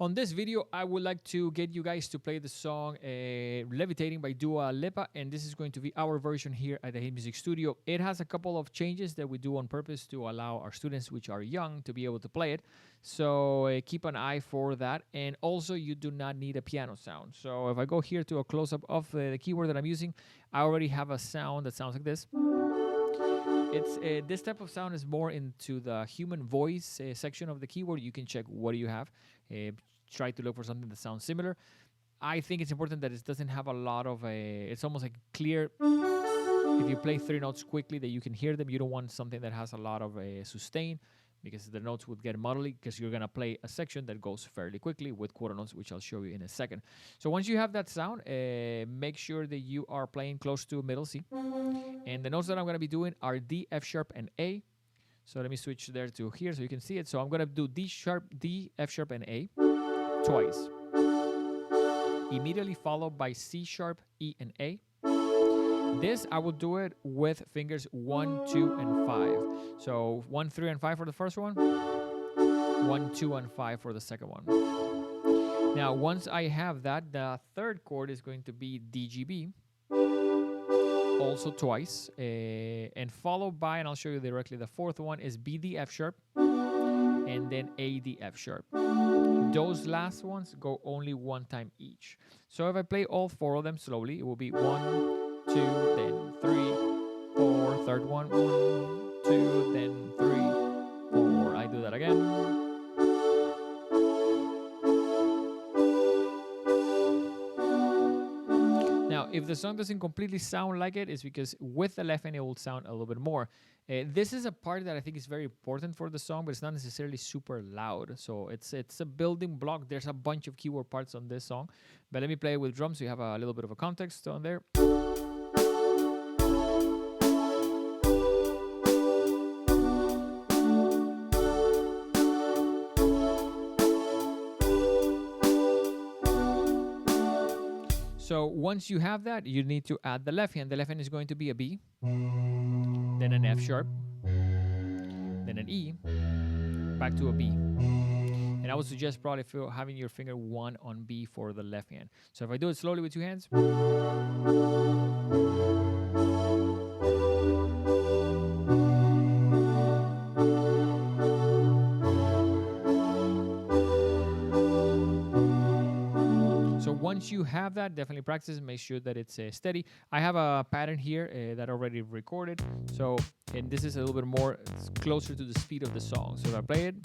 On this video, I would like to get you guys to play the song Levitating by Dua Lipa, and this is going to be our version here at the Hit Music Studio. It has a couple of changes that we do on purpose to allow our students, which are young, to be able to play it. So keep an eye for that. And also, you do not need a piano sound. So if I go here to a close-up of the keyboard that I'm using, I already have a sound that sounds like this. It's this type of sound is more into the human voice section of the keyboard. You can check what do you have. Try to look for something that sounds similar. I think it's important that it doesn't have a lot of it's almost like clear. If you play 3 notes quickly that you can hear them, you don't want something that has a lot of sustain, because the notes would get muddly, because you're going to play a section that goes fairly quickly with quarter notes, which I'll show you in a second. So once you have that sound, make sure that you are playing close to middle C. And the notes that I'm going to be doing are D, F sharp, and A. So let me switch there to here so you can see it. So I'm going to do D sharp, D, F sharp, and A twice. Immediately followed by C sharp, E, and A. This, I will do it with fingers 1, 2, and 5. So 1, 3, and 5 for the first one. 1, 2, and 5 for the second one. Now, once I have that, the third chord is going to be DGB. Also twice. And followed by, and I'll show you directly, the fourth one is B, D, F sharp. And then A, D, F sharp. Those last ones go only one time each. So if I play all 4 of them slowly, it will be 1, 2, then 3, 4, third one, 1, 2, then 3, 4. I do that again. Now, if the song doesn't completely sound like it, it's because with the left hand it will sound a little bit more. This is a part that I think is very important for the song, but it's not necessarily super loud. So it's a building block. There's a bunch of keyboard parts on this song, but let me play it with drums so you have a little bit of a context on there. So once you have that, you need to add the left hand. The left hand is going to be a B, then an F sharp, then an E, back to a B. And I would suggest probably having your finger 1 on B for the left hand. So if I do it slowly with 2 hands. Once you have that, definitely practice and make sure that it's steady. I have a pattern here that I already recorded. So, and this is a little bit more closer to the speed of the song. So if I play it.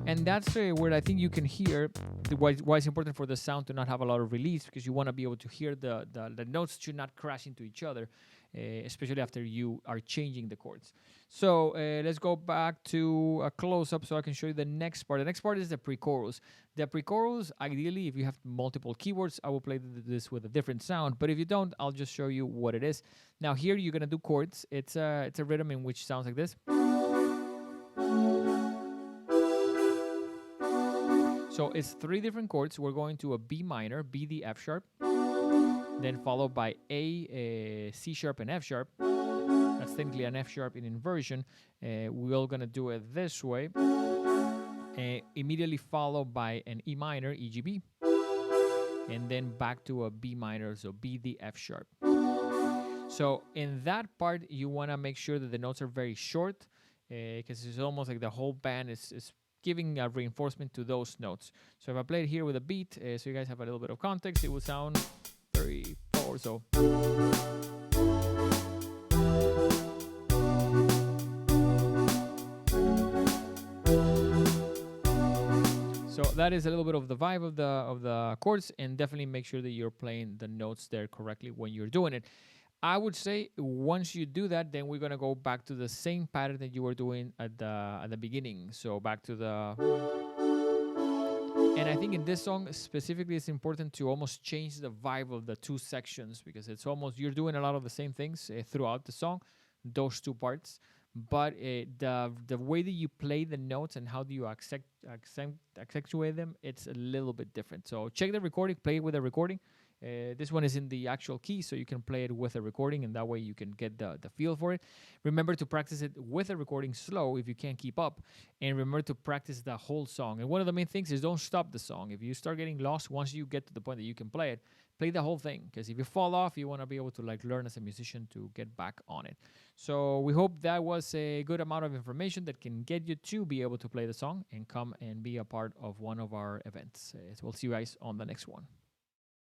And that's where I think you can hear why it's important for the sound to not have a lot of release, because you want to be able to hear the notes should not crash into each other, especially after you are changing the chords. So let's go back to a close-up so I can show you the next part. The next part is the pre-chorus. The pre-chorus, ideally, if you have multiple keyboards, I will play this with a different sound. But if you don't, I'll just show you what it is. Now here you're going to do chords. It's a rhythm in which sounds like this. So it's 3 different chords. We're going to a B minor, B, D, F sharp, then followed by A, C sharp, and F sharp. That's technically an F sharp in inversion. We're going to do it this way. Immediately followed by an E minor, E, G, B, and then back to a B minor, so B, D, F sharp. So in that part, you want to make sure that the notes are very short, because it's almost like the whole band is giving a reinforcement to those notes. So if I play it here with a beat, so you guys have a little bit of context, it will sound 3, 4, so. So that is a little bit of the vibe of the chords, and definitely make sure that you're playing the notes there correctly when you're doing it. I would say once you do that, then we're gonna go back to the same pattern that you were doing at the beginning. So back to the. And I think in this song specifically, it's important to almost change the vibe of the 2 sections, because it's almost you're doing a lot of the same things throughout the song, those 2 parts. but the way that you play the notes and how do you accentuate them, it's a little bit different. So check the recording, play it with a recording. This one is in the actual key, so you can play it with a recording, and that way you can get the feel for it. Remember to practice it with a recording slow if you can't keep up, and remember to practice the whole song. And one of the main things is don't stop the song. If you start getting lost, once you get to the point that you can play it, play the whole thing, because if you fall off, you want to be able to like learn as a musician to get back on it. So we hope that was a good amount of information that can get you to be able to play the song and come and be a part of one of our events. So we'll see you guys on the next one.